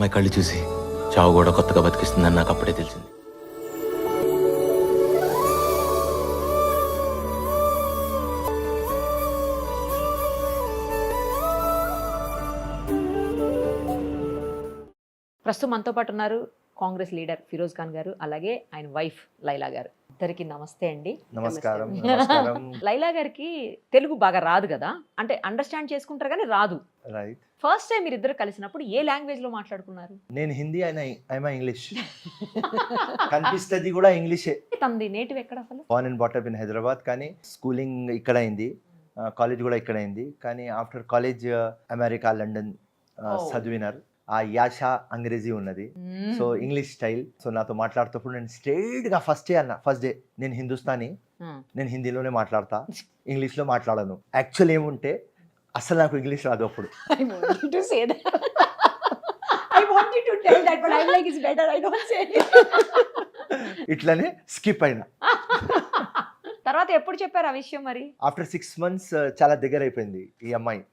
అమ్మాయి కళ్ళు చూసి చావు కూడా కొత్తగా బతికిస్తుందని నాకు అప్పుడే తెలిసింది. ప్రస్తుతం మనతో పాటు ఉన్నారు కాంగ్రెస్ లీడర్ ఫిరోజ్ ఖాన్ గారు, అలాగే ఆయన వైఫ్ లైలా గారు. ఇద్దరికి నమస్తే అండి. నమస్కారం. లైలా గారికి తెలుగు బాగా రాదు కదా, అంటే అండర్స్టాండ్ చేసుకుంటారు కానీ రాదు. రైట్. ఫస్ట్ టైం మీరు ఇద్దరు కలిసినప్పుడు ఏ లాంగ్వేజ్ లో మాట్లాడుకున్నారు? నేను హిందీ, అయినా ఇంగ్లీష్. కనిపిస్తుంది కూడా ఇంగ్లీషే. తనది నేటివ్ ఎక్కడ అసలు? బోర్న్ అండ్ బాటప్ ఇన్ హైదరాబాద్, కానీ స్కూలింగ్ ఇక్కడ అయింది, కాలేజ్ కూడా ఇక్కడ అయింది. కానీ ఆఫ్టర్ కాలేజ్ అమెరికా, లండన్ చదివినారు. ఆ యాష అంగ్రేజీ ఉన్నది, సో ఇంగ్లీష్ స్టైల్. సో నాతో మాట్లాడుతప్పుడు నేను స్ట్రైట్ గా ఫస్ట్ డే నేను హిందుస్థానీ, నేను హిందీలోనే మాట్లాడతా, ఇంగ్లీష్ లో మాట్లాడను. యాక్చువల్ ఏముంటే అసలు నాకు ఇంగ్లీష్ రాదు అప్పుడు. ఇట్లనే స్కిప్ అయినా. తర్వాత ఎప్పుడు చెప్పారు ఆ విషయం మరి? ఆఫ్టర్ 6 months చాలా దగ్గర అయిపోయింది ఈ అమ్మాయి.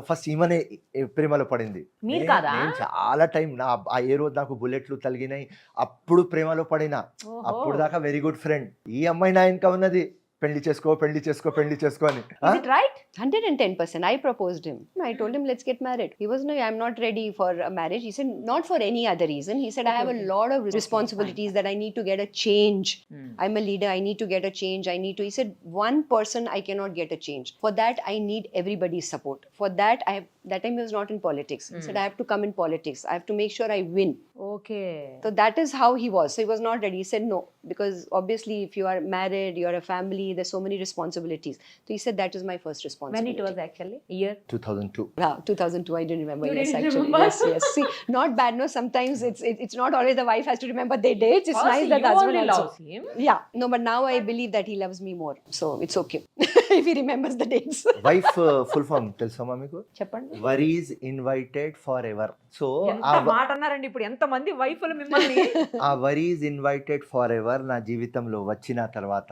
ఫస్ట్ ఈమెనే ప్రేమలో పడింది. మీరు కాదా? నేను చాలా టైం ఏ రోజు నాకు బుల్లెట్లు తగిలినాయి అప్పుడు ప్రేమలో పడినా. అప్పుడు దాకా వెరీ గుడ్ ఫ్రెండ్. ఈ అమ్మాయి నా ఇంకా ఉన్నది, పెళ్లి చేసుకో అని. Is it right? 110%. I proposed him. I told him, let's get married. He was, no, I'm not ready for a marriage. He said, not for any other reason. He said, I have a lot of responsibilities that I need to get a change. I'm a leader. I need to get a change. He said, one person I cannot get a change. For that, I need everybody's support. For that, that time he was not in politics. He said, I have to come in politics. I have to make sure I win. Okay. So that is how he was. So he was not ready. He said no, because obviously if you are married, you are a family, there's so many responsibilities. So he said that is my first responsibility. When it was actually? Year? 2002. Yeah, 2002. I didn't remember. You Yes, didn't actually. remember? Yes. See, not bad. No, sometimes it's not always the wife has to remember their dates. It's nice that you the husband only also. loves him. Yeah. No, but now I believe that he loves me more. So it's okay if he remembers the dates. Wife full form తెలుసమ్మా మీకు? చెప్పండి. Worries invited for ever. So ఎంత మాట అన్నారండి. ఇప్పుడు ఎంత మంది వైఫ్లు మిమ్మల్ని ఆ వరీస్ ఇన్వైటెడ్ ఫర్ ఎవర్ నా జీవితంలో వచ్చిన తర్వాత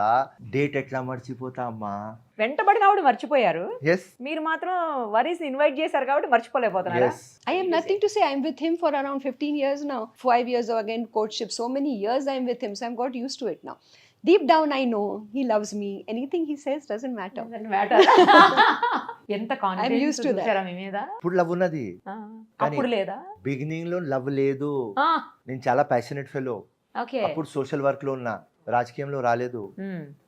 డేట్ ఎట్లా మర్చిపోతా అమ్మా? వెంటబడిన ఆవిడ మర్చిపోయారు, ఎస్. మీరు మాత్రం వరీస్ ఇన్వైట్ చేశారు కాబట్టి మర్చిపోలేకపోతున్నారా? Yes. I have nothing to say. I'm with him for around 15 years now. 5 years again courtship. So many years I'm with him. So I've got used to it now. Deep down I know he loves me. Anything he says doesn't matter. ఎంత I'm confidence used to that. చూసారా మీ మీద? ఇప్పుడు love ఉన్నది, అప్పుడు లేదా? Beginning లో love లేదు. నేను చాలా ప్యాషనెట్ ఫెలో. ఓకే. అప్పుడు సోషల్ వర్క్ లో ఉన్నా, రాజకీయంలో రాలేదు.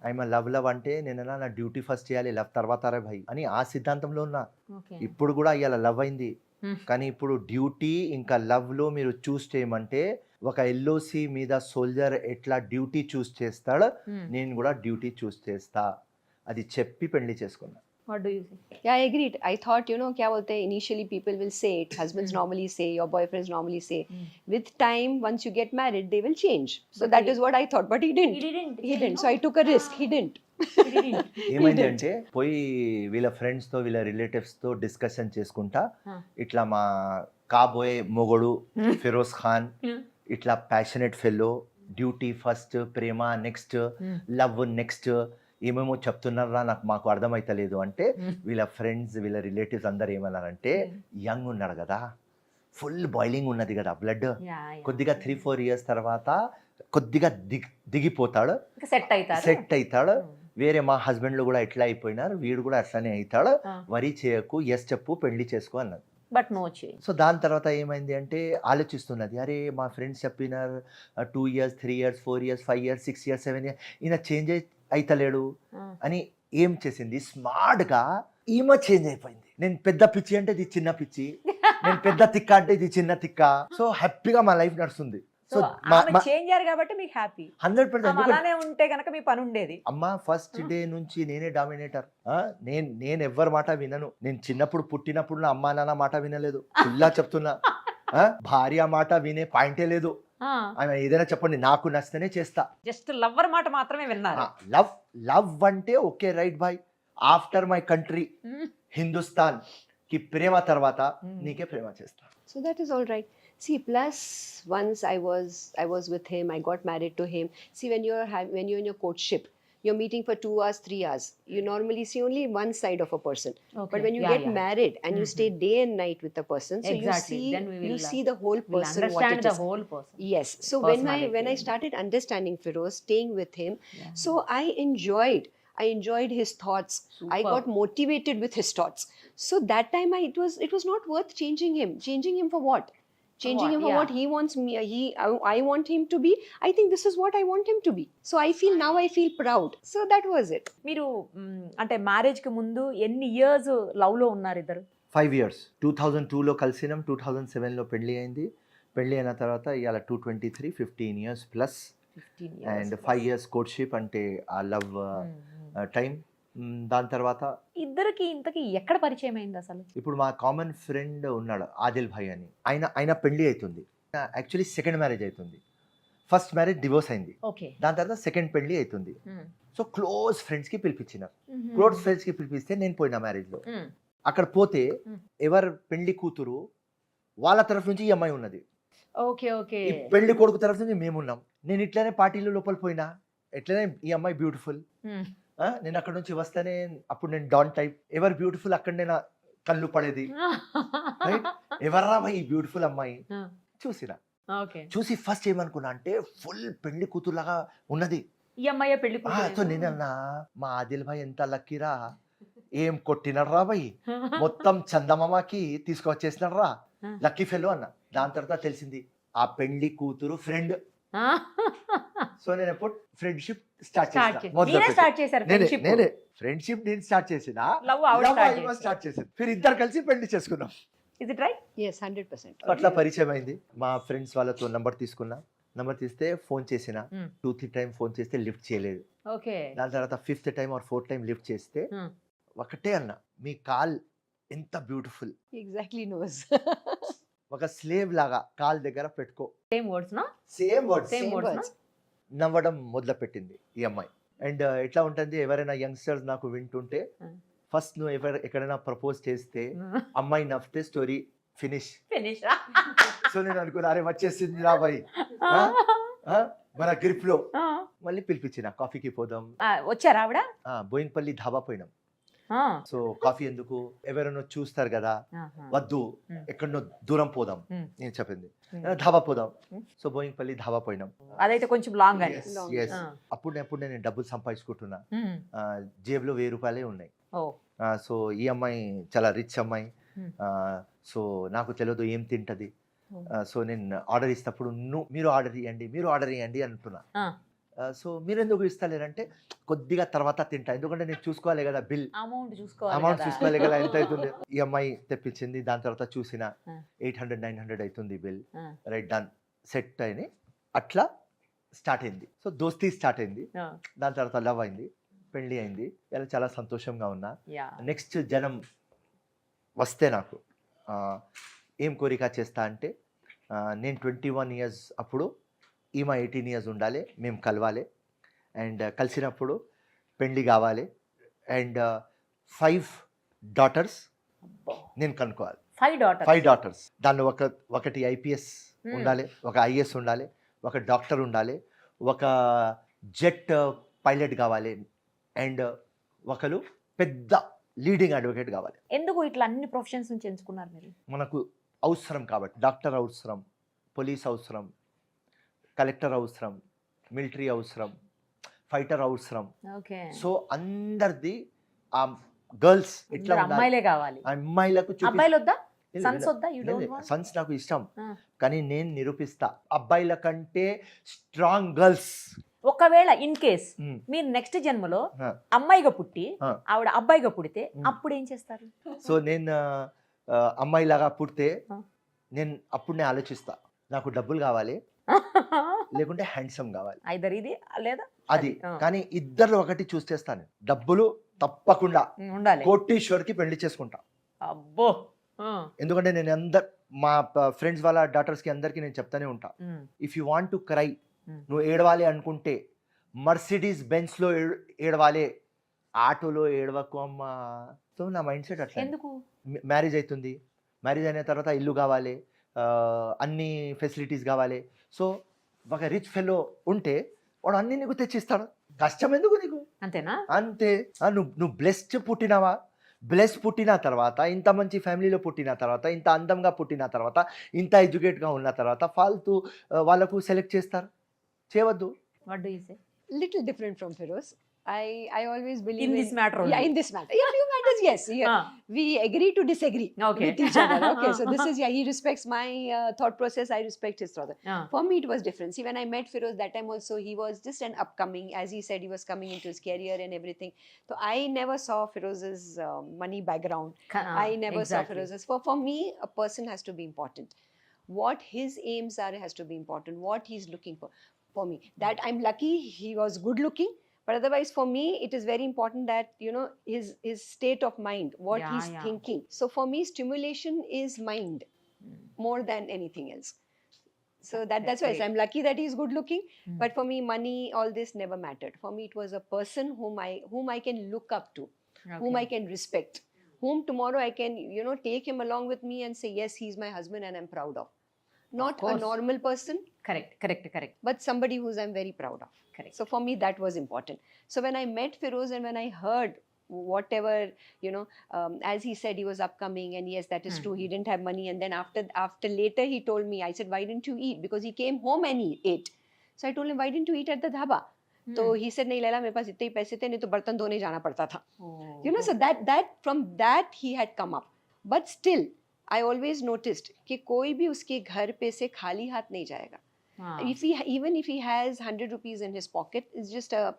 ఐఎమ్ లవ్ అంటే నేను నా డ్యూటీ ఫస్ట్ చేయాలి, లవ్ తర్వాత రే భయ్ అని ఆ సిద్ధాంతంలో ఉన్నా. ఇప్పుడు కూడా ఇవాళ లవ్ అయింది, కానీ ఇప్పుడు డ్యూటీ ఇంకా లవ్ లో మీరు చూస్ చేయమంటే ఒక ఎల్ఓసి మీద సోల్జర్ ఎట్లా డ్యూటీ చూస్ చేస్తాడు, నేను కూడా డ్యూటీ చూస్ చేస్తా. అది చెప్పి పెళ్లి చేసుకున్నా. What do you say? Yeah, I agreed. I thought, kya bolte hai, initially people will say it. Husbands normally say, your boyfriends normally say. With time, once you get married, they will change. So that is what I thought. But he didn't. He didn't. So I took a risk. He didn't. ఏమైంది అంటే పోయి వీళ్ళ friends తో వీళ్ళ relatives తో discussion చేసుకుంటా, ఇట్లా మా కాబోయే మొగడు ఫిరోజ్ ఖాన్ ఇట్లా ప్యాషనెట్ ఫెల్లో, డ్యూటీ ఫస్ట్, ప్రేమ నెక్స్ట్, లవ్ నెక్స్ట్, ఏమేమో చెప్తున్నారా మాకు అర్థమైతలేదు అంటే వీళ్ళ ఫ్రెండ్స్ వీళ్ళ రిలేటివ్స్ అందరు ఏమన్నారంటే, యంగ్ ఉన్నాడు కదా, ఫుల్ బాయిలింగ్ ఉన్నది కదా బ్లడ్, కొద్దిగా 3-4 years తర్వాత కొద్దిగా దిగిపోతాడు, సెట్ అవుతాడు. వేరే మా హస్బెండ్లు కూడా ఎట్లా అయిపోయినారు, వీడు కూడా అట్లనే అవుతాడు, వరీ చేయకు, ఎస్ చెప్పు, పెళ్లి చేసుకో అన్నది. But no change. సో దాని తర్వాత ఏమైంది అంటే ఆలోచిస్తున్నది, అరే మా ఫ్రెండ్స్ చెప్పినారు 2 years 3 years 4 years 5 years 6 years 7 years ఈయన చేంజ్ అయితలేడు అని ఏం చేసింది, స్మార్ట్ గా ఈమె చేంజ్ అయిపోయింది. నేను పెద్ద పిచ్చి అంటే ఇది చిన్న పిచ్చి, నేను పెద్ద తిక్క అంటే ఇది చిన్న తిక్క. సో హ్యాపీగా మా లైఫ్ నడుస్తుంది. సో చేంజ్ అయ్యారు కాబట్టి మీకు హ్యాపీ. 100%. అలానే ఉంటే కనుక మీ పని ఉండేది. అమ్మా ఫస్ట్ డే నుంచి నేనే డామినేటర్. నేను ఎవ్వరి మాట వినను. నేను చిన్నప్పుడు పుట్టినప్పుడు నా అమ్మా నాన్న మాట వినలేదు, ఇలా చెప్తున్నా. భార్య మాట వినే పాయింటే లేదు. ఆమె ఏదైనా చెప్పండి, నాకు నచ్చితేనే చేస్తా. జస్ట్ లవ్వర్ మాట మాత్రమే విన్నారు. లవ్ అంటే okay right boy, after my country Hindustan కి ప్రేమ తర్వాత నీకే ప్రేమ చేస్తా. So that is all right. See, plus once I was with him, I got married to him. See, when you're in your courtship, you're meeting for 2 hours, 3 hours. You normally see only one side of a person. Okay. But when you Yeah, get yeah. married and you stay day and night with the person, so Exactly. Then we you will, see the whole We'll person, what understand it the is. whole person. Yes. So when I Personality. started understanding Feroz, staying with him, Yeah. so I enjoyed his thoughts. I Super. got motivated with his thoughts. So that time it was not worth changing him. Changing him for what? Changing what? him for Yeah. what he wants me. I want him to be. I think this is what I want him to be. So I feel proud. So that was it. మీరు అంటే marriage కి ముందు ఎన్ని years love లో ఉన్నారు ఇద్దరు? 5 years. 2002లో కలిసినాం, 2007లో పెళ్లి అయింది. పెళ్లి అయిన తర్వాత ఇవాళ 223, 15 years plus 15 years. And 5 years courtship అంటే ఆ లవ్ టైం. దాని తర్వాత ఇద్దరికి ఇంతకి ఎక్కడ పరిచయం అయింది అసలు? ఇప్పుడు మా కామన్ ఫ్రెండ్ ఉన్నాడు ఆదిల్ భాయ్ అని, ఆయన పెళ్లి అవుతుంది. యాక్చువల్లీ సెకండ్ మ్యారేజ్ అవుతుంది. ఫస్ట్ మ్యారేజ్ డివోర్స్ అయింది, ఓకే. దాని తర్వాత సెకండ్ పెళ్లి అవుతుంది. సో క్లోజ్ ఫ్రెండ్స్కి పిలిపించిన, క్లోజ్ ఫ్రెండ్స్కి పిలిపిస్తే నేను పోయినా మ్యారేజ్లో. అక్కడ పోతే ఎవరు పెళ్లి కూతురు వాళ్ళ తరఫు నుంచి ఈ అమ్మాయి ఉన్నది, ఓకే ఓకే. ఈ పెళ్లి కొడుకు తరఫు నుంచి మేమున్నాం. నేను ఇట్లానే పార్టీలో లోపల పోయినా, ఎట్లనే ఈ అమ్మాయి బ్యూటిఫుల్. నేను అక్కడ నుంచి వస్తేనే అప్పుడు నేను డాన్ టైప్, ఎవరు బ్యూటిఫుల్ అక్కడనే నా కళ్ళు పడేది. ఎవర్రా ఈ బ్యూటిఫుల్ అమ్మాయి చూసినా, చూసి ఫస్ట్ ఏమనుకున్నా అంటే ఫుల్ పెళ్లి కూతురులాగా ఉన్నది ఈ అమ్మాయి పెళ్లి సో నేనన్నా మా ఆదిల్ భాయ్ ఎంత లక్కీరా, ఏం కొట్టినర్రా భాయ్, మొత్తం చందమామకి తీసుకొచ్చేసినర్రా, లక్కీ ఫెలో అన్న. దాని తర్వాత తెలిసింది ఆ పెళ్లి కూతురు ఫ్రెండ్. సో నేను ఎప్పుడు ఫ్రెండ్షిప్ స్టార్ట్ చేసిన, నేనే ఫ్రెండ్షిప్ నేను స్టార్ట్ చేసిన, స్టార్ట్ చేసింది. ఫిర్ ఇద్దరు కలిసి పెళ్లి చేసుకున్నాం. Is it right? Yes, 100%. అట్లా పరిచయం అయింది. మా ఫ్రెండ్స్ వాళ్ళతో నంబర్ తీసుకున్నా, నంబర్ తీస్తే ఫోన్ చేసిన, 2-3 టైం ఫోన్ చేస్తే లిఫ్ట్ చేయలేదు. ఓకే. దాని తర్వాత 5th time are 4th time lift చేస్తే ఒకటే అన్న, మీ కాల్ ఎంత బ్యూటిఫుల్, Exactly knows. ఒక స్లేవ్ లాగా కాల్ దగ్గర పెట్టుకో. సేమ్ వర్డ్స్ నా? Same words. Same words. నవ్వడం మొదలు పెట్టింది ఈ అమ్మాయి. అండ్ ఎట్లా ఉంటుంది, ఎవరైనా యంగ్స్టర్స్ నాకు వింటుంటే, ఫస్ట్ నువ్వు ఎక్కడైనా ప్రపోజ్ చేస్తే అమ్మాయి నవ్వితే స్టోరీ ఫినిష్. సో నేను అనుకున్నా, అరే వచ్చేసింది రా బాయ్ మన గ్రిప్ లో. మళ్ళీ పిలిపించిన, కాఫీకి పోదాం. వచ్చారా ఆవిడ? బోయింగ్పల్లి ధాబా పోయినాం. సో కాఫీ ఎందుకు, ఎవరైనా చూస్తారు కదా, వద్దు ఎక్కడనో దూరం పోదాం నేను చెప్పింది, ధాబా పోదాం. సో బోయింగ్పల్లి ధాబా పోయినాం. అదైతే కొంచెం లాంగ్ అని. అప్పుడు నేను డబ్బులు సంపాదించుకుంటున్నా, జేబులో 1000 రూపాయలే ఉన్నాయి. సో ఈ అమ్మాయి చాలా రిచ్ అమ్మాయి. సో నాకు తెలియదు ఏం తింటది. సో నేను ఆర్డర్ ఇస్తప్పుడు మీరు ఆర్డర్ ఇవ్వండి అంటున్నా. సో మీరు ఎందుకు ఇస్తలేరంటే, కొద్దిగా తర్వాత తింటా, ఎందుకంటే నేను చూసుకోవాలి కదా, బిల్ అమౌంట్ చూసుకోవాలి కదా ఎంత అవుతుంది. ఈ అమ్మాయి తెప్పించింది. దాని తర్వాత చూసిన 800-900 అవుతుంది బిల్. రైట్, డన్, సెట్ అయినాయి. అట్లా స్టార్ట్ అయింది. సో దోస్తీ స్టార్ట్ అయింది. దాని తర్వాత లవ్ అయింది, పెళ్లి అయింది. ఇలా చాలా సంతోషంగా ఉన్నా. నెక్స్ట్ జనం వస్తే నాకు ఏం కోరిక చేస్తా అంటే, నేను 21 years అప్పుడు, ఈమె 18 years ఉండాలి, మేము కలవాలి. అండ్ కలిసినప్పుడు పెళ్లి కావాలి. అండ్ 5 daughters నేను కనుక్కోవాలి. 5 daughters. దానిలో ఒకటి IPS ఉండాలి, ఒక IS ఉండాలి, ఒక డాక్టర్ ఉండాలి, ఒక జెట్ పైలట్ కావాలి, అండ్ ఒకరు పెద్ద లీడింగ్ అడ్వకేట్ కావాలి. ఎందుకు ఇట్లా అన్ని ప్రొఫెషన్స్ నుంచి ఎంచుకున్నారు మీరు? మనకు అవసరం కాబట్టి. డాక్టర్ అవసరం, పోలీస్ అవసరం, కలెక్టర్ అవసరం, మిలిటరీ అవసరం, ఫైటర్ అవసరం. సో అందరిది ఆ గర్ల్స్ ఎట్లా అమ్మాయిలే కావాలి, అమ్మాయిలకు సన్స్ నాకు ఇష్టం, కానీ నేను నిరూపిస్తా అబ్బాయిల కంటే స్ట్రాంగ్ గర్ల్స్. ఒకవేళ ఇన్ కేస్ మీరు నెక్స్ట్ జన్మలో అమ్మాయిగా పుట్టి ఆవిడ అబ్బాయిగా పుడితే అప్పుడు ఏం చేస్తారు? సో నేను అమ్మాయిలాగా పుడితే నేను ఆలోచిస్తా, నాకు డబ్బులు కావాలి, లేకుంటే హ్యాండ్సమ్ కావాలి, ఇది లేదా అది. కానీ ఇద్దరు ఒకటి చూస్ చేస్తాను, డబ్బులు తప్పకుండా ఉండాలి, కోటీశ్వర్కి పెళ్లి చేసుకుంటా. అబ్బో. ఎందుకంటే నేను మా ఫ్రెండ్స్ వాళ్ళ డాటర్స్ కి అందరికి నేను చెప్తానే ఉంటా, if you want to cry, నువ్వు ఏడవాలి అనుకుంటే మర్సిడీస్ బెంచ్ లో ఏడవాలి, ఆటోలో ఏడవకు అమ్మా. సో నా మైండ్ సెట్ అట్లా. ఎందుకు? మ్యారేజ్ అవుతుంది, మ్యారేజ్ అయిన తర్వాత ఇల్లు కావాలి, అన్ని ఫెసిలిటీస్ కావాలి. సో ఒక రిచ్ ఫెలో ఉంటే వాడు అన్ని నీకు తెచ్చిస్తాడు. కష్టం ఎందుకు నీకు? అంతేనా? అంతే. నువ్వు బ్లెస్డ్ పుట్టినావా? బ్లెస్ పుట్టిన తర్వాత, ఇంత మంచి ఫ్యామిలీలో పుట్టిన తర్వాత, ఇంత అందంగా పుట్టిన తర్వాత, ఇంత ఎడ్యుకేట్గా ఉన్న తర్వాత ఫాల్తూ వాళ్ళకు సెలెక్ట్ చేస్తారు. చేయవద్దు. What do you say? Little different from Feroz. I always believe In this matter only. Yeah, in this matter. Yeah, few matters, yes. Yeah. We agree to disagree Okay. with each other. Okay, so this is, yeah, he respects my thought process, I respect his thought. For me, it was different. See, when I met Feroz that time also, he was just an upcoming, as he said, he was coming into his career and everything. So I never saw Feroz's money background. I never saw Feroz's. For me, a person has to be important. What his aims are has to be important. What he's looking for me. That I'm lucky he was good looking. But otherwise, for me, it is very important that, you know, his state of mind, what Yeah, he's yeah. thinking. So for me, stimulation is mind more than anything else. So that's why I say I'm lucky that he's good looking. But for me, money, all this never mattered. For me, it was a person whom I can look up to, whom I can respect, whom tomorrow I can, you know, take him along with me and say, yes, he's my husband and I'm proud of. Not a course. normal person, Correct. but somebody who's I'm very proud of. Correct. So for me, that was important. So when I met Feroz and when I heard whatever, you know, as he said, he was upcoming, and yes, that is true. He didn't have money, and then after later he told me, I said, why didn't you eat? Because he came home and he ate. So I told him, why didn't you eat at the dhaba? So he said, नहीं लैला मेरे पास इतने ही पैसे थे, नहीं तो बर्तन धोने जाना पड़ता था. You know, so that from that he had come up. But still, I always noticed कि कोई भी उसके घर पे से खाली हाथ नहीं जाएगा. Even if he has 100 rupees in his pocket, it's just a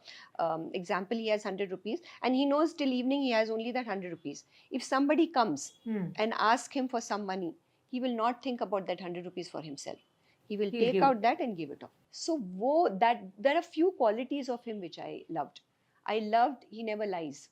example, he has 100 rupees and he knows till evening he has only that 100 rupees. If somebody comes and asks him for some money, he will not think about that 100 rupees for himself. He will take out that and give it off. So there are few qualities of him which I loved. I loved he never lies.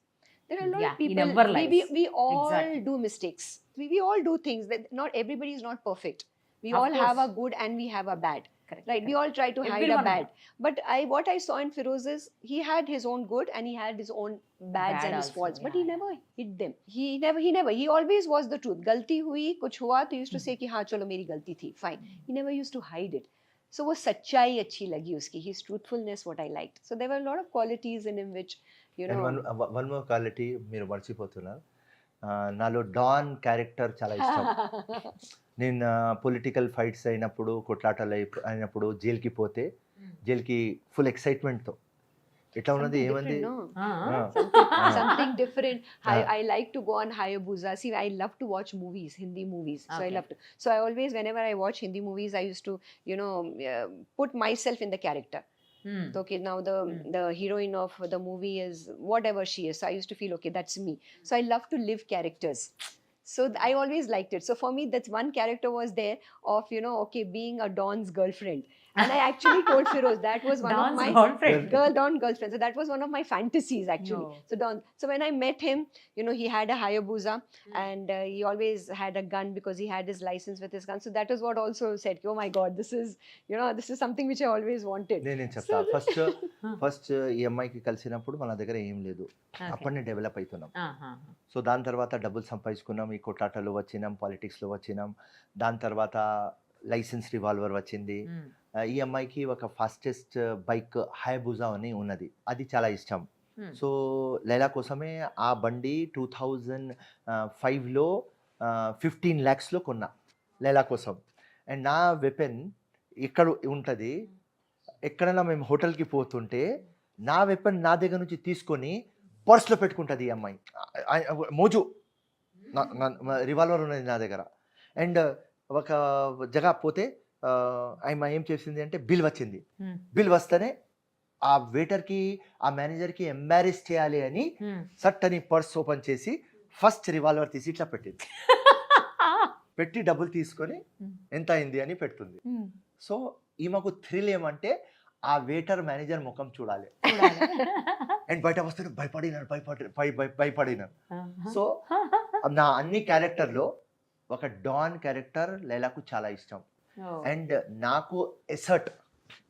There are a lot of he people, never lies. we all Exactly. do mistakes. We all do things that not everybody is not perfect. We Of all have course. a good and we have a bad. Correct. Right, we all try to hide Everyone a bad. But what I saw in Feroz is he had his own good and he had his own bads Bad and his also, faults. But yeah, he never hid them. He always was the truth. Galti hui, kuch hua, to he used to say कि हाँ चलो मेरी गलती थी. Fine. He never used to hide it. So वो सच्चाई अच्छी लगी उसकी. His truthfulness, what I liked. So there were a lot of qualities in him which, you know. And one more quality మీరు మర్చిపోతున్నారు. నాలో డాన్ క్యారెక్టర్ చాలా ఇష్టం. నేను పొలిటికల్ ఫైట్స్ అయినప్పుడు, కొట్లాటలు అయినప్పుడు జైలుకి పోతే జైలుకి ఫుల్ ఎక్సైట్మెంట్తో ఎట్లా ఉన్నది ఏమంది Something different. I like to go on Hayabusa. See, I love to watch movies, Hindi movies. So I Okay. love to. So I always, whenever I watch Hindi movies, I used to, you know, put myself in the character. So, okay, now the heroine of the movie is whatever she is. So I used to feel, okay, that's me. So I love to live characters. So I always liked it. So for me, that's one character was there of, you know, okay, being a Don's girlfriend. And I actually told Feroz that was one Don's of my girlfriend. Don girlfriend. So that was one of my fantasies actually. No. So Don. So when I met him, you know, he had a Hayabusa and he always had a gun because he had his license with his gun. So that is what also said, oh my God, this is, you know, this is something which I always wanted. నేను చెప్తా. First ఈ అమ్మాయికి కలిసినప్పుడు మన దగ్గర ఏం లేదు. అప్పటినే develop అవుతున్నాం. సో దాని తర్వాత డబ్బులు సంపాదించుకున్నాం, ఈ కొట్లాటలో వచ్చినాం, పాలిటిక్స్లో వచ్చినాం. దాని తర్వాత లైసెన్స్ రివాల్వర్ వచ్చింది. ఈ అమ్మాయికి ఒక ఫాస్టెస్ట్ బైక్ హయబుజా అని ఉన్నది, అది చాలా ఇష్టం. సో లైలా కోసమే ఆ బండి 2005లో 15 lakhsలో కొన్నా లైలా కోసం. అండ్ నా వెపన్ ఇక్కడ ఉంటుంది, ఎక్కడైనా మేము హోటల్కి పోతుంటే నా వెపన్ నా దగ్గర నుంచి తీసుకొని పర్స్లో పెట్టుకుంటుంది ఈ అమ్మాయి. మోజు రివాల్వర్ ఉన్నది నా దగ్గర. అండ్ ఒక జగ పోతే ఆమె ఏం చేసింది అంటే బిల్ వచ్చింది. బిల్ వస్తేనే ఆ వెయిటర్కి, ఆ మేనేజర్కి ఎంబారెస్ చేయాలి అని సట్ అని పర్స్ ఓపెన్ చేసి ఫస్ట్ రివాల్వర్ తీసి ఇట్లా పెట్టింది. పెట్టి డబ్బులు తీసుకొని ఎంత అయింది అని పెడుతుంది. సో ఈమెకు థ్రిల్ ఏమంటే ఆ వెయిటర్ మేనేజర్ ముఖం చూడాలి. అండ్ బయట వస్తే భయపడినారు. సో నా అన్ని క్యారెక్టర్లో ఒక డాన్ క్యారెక్టర్ లైలాకు చాలా ఇష్టం. అండ్ నాకు ఎసర్ట్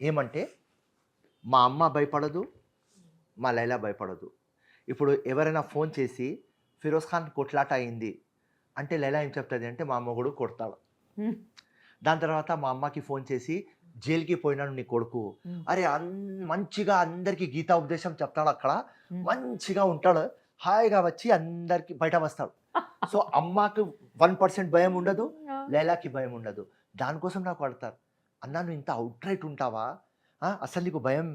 ఏమంటే మా అమ్మ భయపడదు, మా లైలా భయపడదు. ఇప్పుడు ఎవరైనా ఫోన్ చేసి ఫిరోజ్ ఖాన్ కొట్లాట అయింది అంటే లైలా ఏం చెప్తుంది అంటే మా మొగుడు కొడతాడు. దాని తర్వాత మా అమ్మకి ఫోన్ చేసి జైలుకి పోయినాడు నీ కొడుకు, అరే మంచిగా అందరికి గీతా ఉపదేశం చెప్తాడు అక్కడ, మంచిగా ఉంటాడు, హాయిగా వచ్చి అందరికి బయట వస్తాడు. సో అమ్మకి 1% భయం ఉండదు, లైలాకి భయం ఉండదు. దానికోసం నాకు అడతారు, అన్నా నువ్వు ఇంత అవుట్ రైట్ ఉంటావా, అసలు నీకు భయం?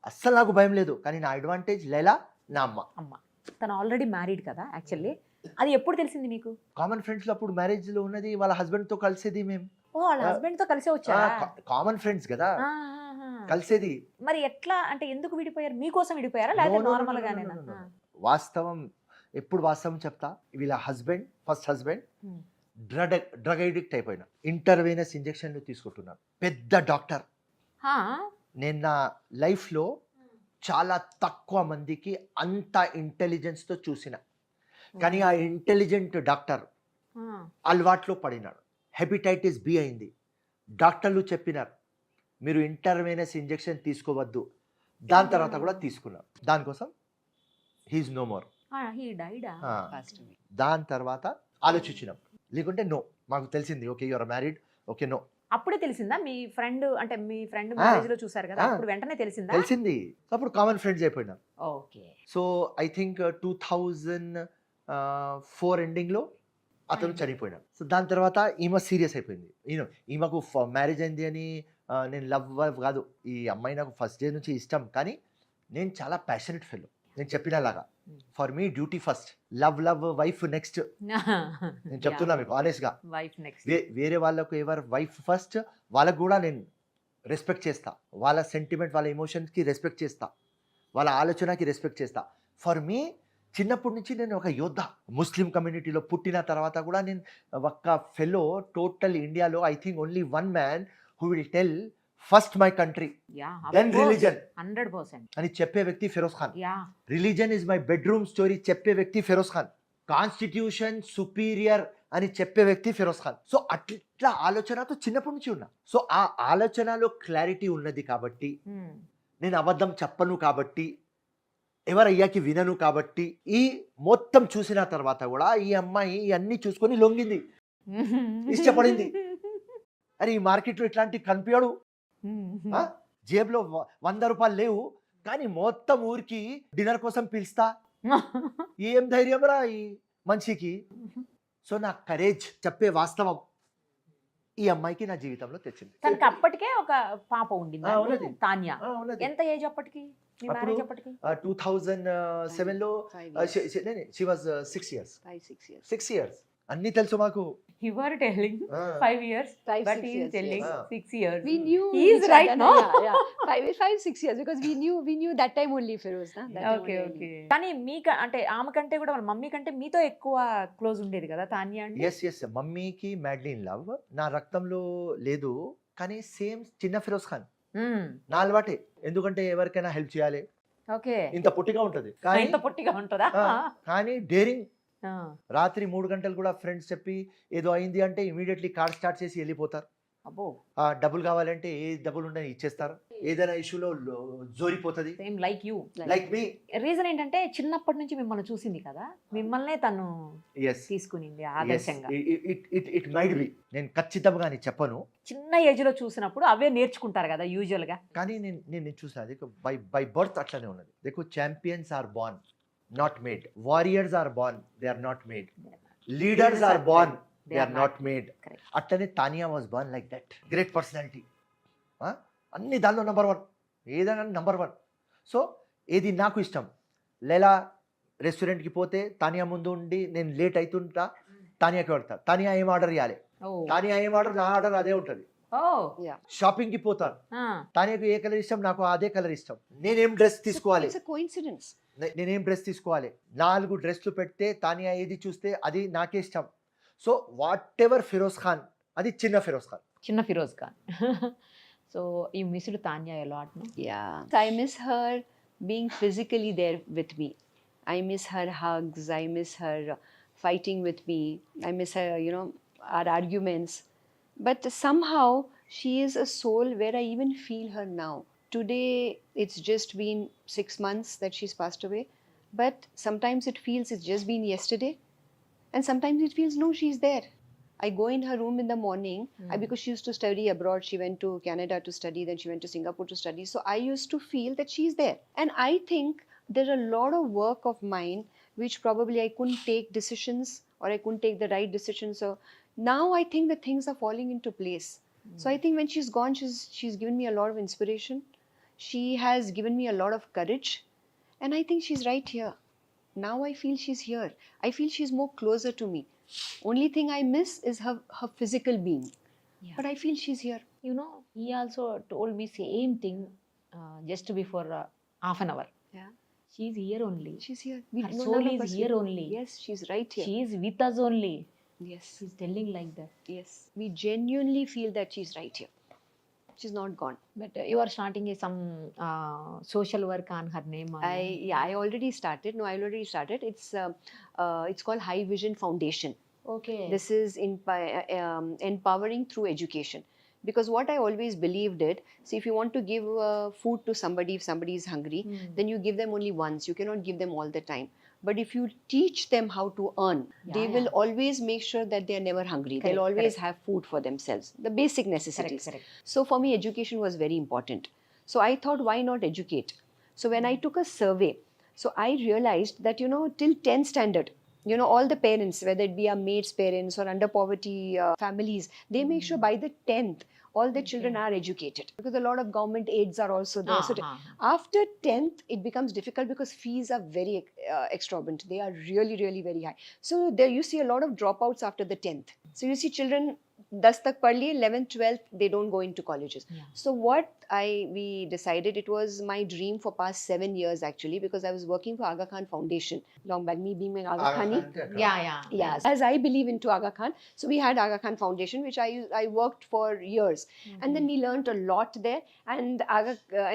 అస్సలు నాకు భయం లేదు, కానీ నా అడ్వాంటేజ్ లైలా, నా అమ్మ. తను ఆల్రెడీ మ్యారీడ్ కదా యాక్చువల్లీ, అది ఎప్పుడు తెలిసింది మీకు? కామన్ ఫ్రెండ్స్ లో అప్పుడు మ్యారేజ్ లో ఉన్నది, వాళ్ళ హస్బెండ్ తో కలిసేది మేము. ఓ వాళ్ళ హస్బెండ్ తో కలిసే వచ్చారా? కామన్ ఫ్రెండ్స్ కదా కలిసేది. మరి ఎట్లా అంటే ఎందుకు విడిపోయారు? మీకోసం విడిపోయారా లేకపోతే నార్మల్ గానేనా? వాస్తవం, ఎప్పుడు వాస్తవం చెప్తా, వీళ్ళ husband, first husband drug addict అయిపోయినా, ఇంటర్వీనస్ ఇంజెక్షన్లు తీసుకుంటున్నాను, పెద్ద డాక్టర్. నేను నా లైఫ్లో చాలా తక్కువ మందికి అంత ఇంటెలిజెన్స్తో చూసిన, కానీ ఆ ఇంటెలిజెంట్ డాక్టర్ అలవాట్లో పడినాడు. హెపటైటిస్ బి అయింది, డాక్టర్లు చెప్పినారు మీరు ఇంటర్వీనస్ ఇంజెక్షన్ తీసుకోవద్దు, దాని తర్వాత కూడా తీసుకున్నారు. దానికోసం హీఈస్ నో మోర్. దాని తర్వాత ఆలోచించినాం, లేకుంటే నో. మాకు తెలిసింది, okay you are married, okay no. అప్పుడే తెలిసిందా? మీ ఫ్రెండ్ అంటే మీ ఫ్రెండ్ మ్యారేజ్ లో చూసారు కదా, అప్పుడు వెంటనే తెలిసిందా? తెలిసింది, అప్పుడు కామన్ ఫ్రెండ్స్ అయిపోయినాం. Okay. So I think 2004 ending లో అతను చనిపోయినాడు. సో దాని తర్వాత ఈమె సీరియస్ అయిపోయింది. ఈమెకు మ్యారేజ్ అయింది అని నేను లవ్ కాదు, ఈ అమ్మాయి నాకు ఫస్ట్ డే నుంచి ఇష్టం, కానీ నేను చాలా ప్యాషనెట్ ఫెలో. నేను చెప్పినలాగా, for me duty first, love wife next. నేను చెప్తున్నా మీకు ఆనెస్ట్ గా, వేరే వాళ్ళకు ఎవరు వైఫ్ ఫస్ట్, వాళ్ళకు కూడా నేను రెస్పెక్ట్ చేస్తా, వాళ్ళ సెంటిమెంట్, వాళ్ళ ఎమోషన్స్ కి రెస్పెక్ట్ చేస్తా, వాళ్ళ ఆలోచనకి రెస్పెక్ట్ చేస్తా. ఫర్ మీ చిన్నప్పటి నుంచి నేను ఒక యోద్ధ. ముస్లిం కమ్యూనిటీలో పుట్టిన తర్వాత కూడా నేను ఒక ఫెలో, టోటల్ ఇండియాలో I think only one man who will tell first my country then religion 100% అని చెప్పే వ్యక్తి Firoz Khan. Religion is my bedroom story చెప్పే వ్యక్తి ఫిరోజ్ ఖాన్. కాన్స్టిట్యూషన్ సుపీరియర్ అని చెప్పే వ్యక్తి ఫిరోజ్ ఖాన్. సో అట్లా ఆలోచనతో చిన్నప్పటి నుంచి ఉన్నా. సో ఆ ఆలోచనలో క్లారిటీ ఉన్నది కాబట్టి, నేను అబద్ధం చెప్పను కాబట్టి, ఎవరయ్యాకి వినను కాబట్టి, ఈ మొత్తం చూసిన తర్వాత కూడా ఈ అమ్మాయి అన్ని చూసుకొని లొంగింది, ఇష్టపడింది. అరే ఈ మార్కెట్లో ఇట్లాంటి కనిపించడు, జేబులో 100 రూపాయలు లేవు, కానీ మొత్తం ఊరికి డిన్నర్ కోసం పిలుస్తా, ఏం ధైర్యం రా ఈ మనిషికి. సో నా కరేజ్ చెప్పే వాస్తవం ఈ అమ్మాయికి నా జీవితంలో తెచ్చింది. తనకి అప్పటికే ఒక పాప ఉండింది, తాన్యా. ఎంత ఏజ్ అప్పటికి? 2007 లో షీ వాజ్ 6 years. 6 years అన్ని తెలుసు మాకు. You are telling 5 years, but he is telling 6 years. We knew he is right, no? Yeah. 5-6 years because we knew that time only Feroz, na. Okay. కానీ మీకు అంటే ఆమె కంటే కూడా వాళ్ళ మమ్మీ కంటే మీతో ఎక్కువ క్లోజ్ ఉండేది కదా తాన్యా అంటే? yes మమ్మీకి మ్యాడ్లీ ఇన్ లవ్. నా రక్తంలో లేదు, కానీ సేమ్ చిన్న ఫిరోజ్ ఖాన్ నా అలవాటే. ఎందుకంటే ఎవరికైనా హెల్ప్ చేయాలి. ఓకే. ఇంత పొట్టిగా ఉంటది, కానీ డేరింగ్. రాత్రి 3 గంటలు కూడా ఫ్రెండ్స్ చెప్పి ఏదో అయింది అంటే ఇమీడియట్లీ కార్ స్టార్ట్ చేసి వెళ్ళిపోతారు. డబ్బులు కావాలంటే ఏ డబ్బులు ఉండని ఇచ్చేస్తారు. ఏదైనా ఇష్యూలో జోరిపోతుంది. లైక్ మీ. రీజన్ ఏంటంటే చిన్నప్పటి నుంచి మిమ్మల్ని చూసింది కదా, మిమ్మల్నే తను తీసుకునింది ఆదర్శంగా. ఇట్ మైట్ బి, నేను ఖచ్చితంగా అని చెప్పను. చిన్న ఏజ్ లో చూసినప్పుడు అవే నేర్చుకుంటారు కదా యూజువల్ గా. కానీ నేను చూసాను బై బర్త్ అట్లనే ఉన్నది. దేఖో champions are born, not made. Warriors are born, they are not made. Leaders are born, they are not made. అట్లనే Tania was born like that. Great personality, అన్ని దానిలో నెంబర్ 1, ఏదైనా నెంబర్ 1. సో ఏది నాకు ఇష్టం. లైలా రెస్టారెంట్కి పోతే తానియా ముందు ఉండి నేను లేట్ అవుతుంటా, తానియాకి వెళ్తా, తానియా ఏం ఆర్డర్ ఇవ్వాలి, తానియా ఏం ఆర్డర్, నా ఆర్డర్ అదే ఉంటుంది. షాపింగ్ కి పోతాను, తానియాకు ఏ కలర్ ఇష్టం, నాకు అదే కలర్ ఇష్టం. నేనేం డ్రెస్ తీసుకోవాలి, నేనేం డ్రెస్ తీసుకోవాలి, 4 డ్రెస్లు పెడితే తానియా ఏది చూస్తే అది నాకే ఇష్టం. So whatever Firoz Khan, అది చిన్న Firoz Khan. So you missed Tanya a lot, no? Yeah. So I miss her being physically there with me. I miss her hugs. I miss her fighting with me. I miss her, our arguments. But somehow she is a soul where I even feel her now. Today it's just been 6 months that she's passed away. But sometimes it feels it's just been yesterday. And sometimes it feels, no, she's there. I go in her room in the morning because she used to study abroad. She went to Canada to study, then she went to Singapore to study. So I used to feel that she's there. And I think there are a lot of work of mine which probably I couldn't take decisions or I couldn't take the right decisions. So now I think that things are falling into place. So I think when she's gone, she's given me a lot of inspiration. She has given me a lot of courage. And I think she's right here. Now I feel she's here. I feel she's more closer to me. Only thing I miss is her physical being. Yeah. But I feel she's here. You know, he also told me same thing just before half an hour. Yeah. She's here only. She's here. Her none soul of is us here will- only. Yes, she's right here. She is with us only. Yes. She's telling like that. Yes. We genuinely feel that she's right here. She's not gone. But you are starting some social work on her name. I already started. No, I already started. It's called High Vision Foundation. Okay. This is empowering through education. Because what I always believed it, see, if you want to give food to somebody, if somebody is hungry, then you give them only once. You cannot give them all the time. But if you teach them how to earn, they will always make sure that they are never hungry. Correct, They'll always correct. have food for themselves, the basic necessities. correct. So for me, education was very important. So I thought, why not educate? So when I took a survey, so I realized that, till 10th standard, all the parents, whether it be our maid's parents or under poverty families, they make sure by the 10th, all the children are educated. Because a lot of government aids are also there. So after 10th, it becomes difficult because fees are very exorbitant. They are really, really very high. So there you see a lot of dropouts after the 10th. So you see children 10 tak pad liye, 11th, 12th, they don't go into colleges. Yeah. So what we decided, it was my dream for past 7 years actually, because I was working for Aga Khan Foundation. Long back, me being an Aga Khani. Yeah. Yes, as I believe into Aga Khan. So we had Aga Khan Foundation, which I worked for years. And then we learned a lot there. And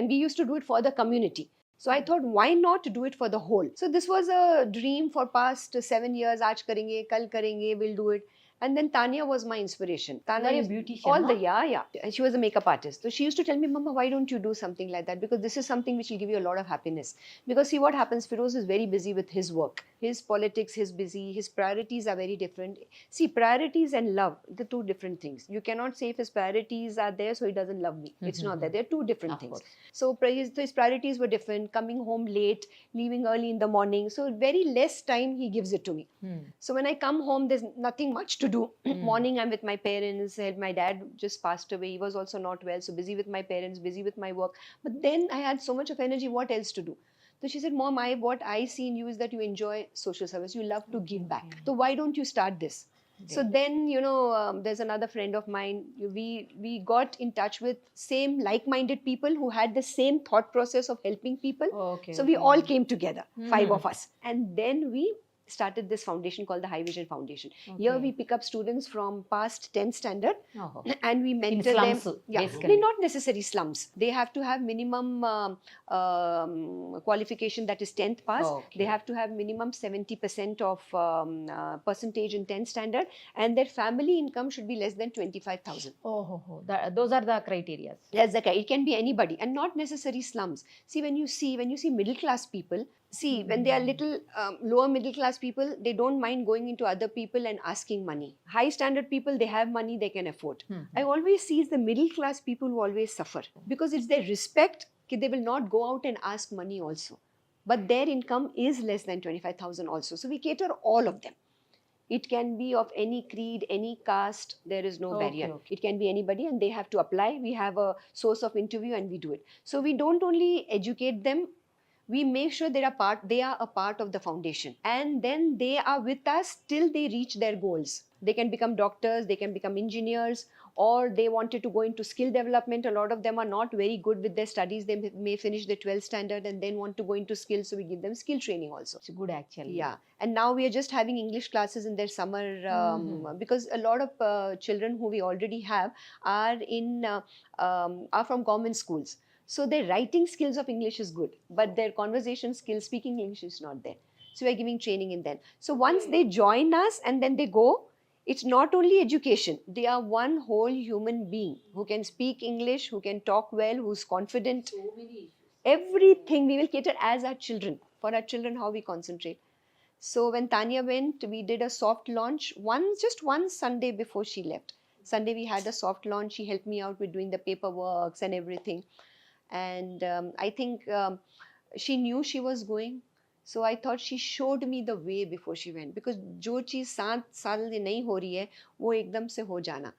we used to do it for the community. So I thought, why not do it for the whole? So this was a dream for past 7 years. Aaj karenge, kal karenge, we'll do it. And then Tanya was my inspiration. Tanya You're a is beautician, all no? the yeah. And she was a makeup artist. So she used to tell me, Mama, why don't you do something like that? Because this is something which will give you a lot of happiness. Because see what happens, Firoz is very busy with his work. His politics, his priorities are very different. See, priorities and love, the two different things. You cannot say if his priorities are there, so he doesn't love me. It's not that. They're two different Of things. course. So his priorities were different, coming home late, leaving early in the morning. So very less time he gives it to me. So when I come home, there's nothing much to do. Morning, I'm with my parents. My dad just passed away. He was also not well. So busy with my parents, busy with my work. But then I had so much of energy. What else to do? So she said, Mom, what I see in you is that you enjoy social service. You love to give back. So why don't you start this? So then, there's another friend of mine. We got in touch with same like-minded people who had the same thought process of helping people. Okay. So we all came together, 5 of us. And then we started this foundation called the High Vision Foundation. Here we pick up students from past 10th standard and we mentor slums, them. basically. Not necessarily slums. They have to have minimum qualification, that is 10th pass. They have to have minimum 70% of percentage in 10th standard, and their family income should be less than 25,000. Those are the criteria. That's the It can be anybody and not necessarily slums. See, when you see middle class people, when they are little lower middle class people, they don't mind going into other people and asking money. High standard people, they have money, they can afford. I always see the middle class people who always suffer because it's their respect. They will not go out and ask money also. But their income is less than 25,000 also. So we cater all of them. It can be of any creed, any caste, there is no barrier. It can be anybody and they have to apply. We have a source of interview and we do it. So we don't only educate them, we make sure they are a part of the foundation. And then they are with us till they reach their goals. They can become doctors, they can become engineers, or they wanted to go into skill development. A lot of them are not very good with their studies. They may finish the 12th standard and then want to go into skills. So we give them skill training also. It's good actually. Yeah. And now we are just having English classes in their summer because a lot of children who we already have are from government schools. So their writing skills of English is good, but their conversation skills, speaking English is not there. So we are giving training in them. So once they join us and then they go, it's not only education. They are one whole human being who can speak English, who can talk well, who's confident. So many issues. Everything we will cater as our children. For our children, how we concentrate. So when Tanya went, we did a soft launch just one Sunday before she left. Sunday we had a soft launch. She helped me out with doing the paperwork and everything. And I think she knew she was going. So I thought she showed me the way before she went. Because जो चीज़ 7 साल से नहीं हो रही है, वो एकदम से हो जाना.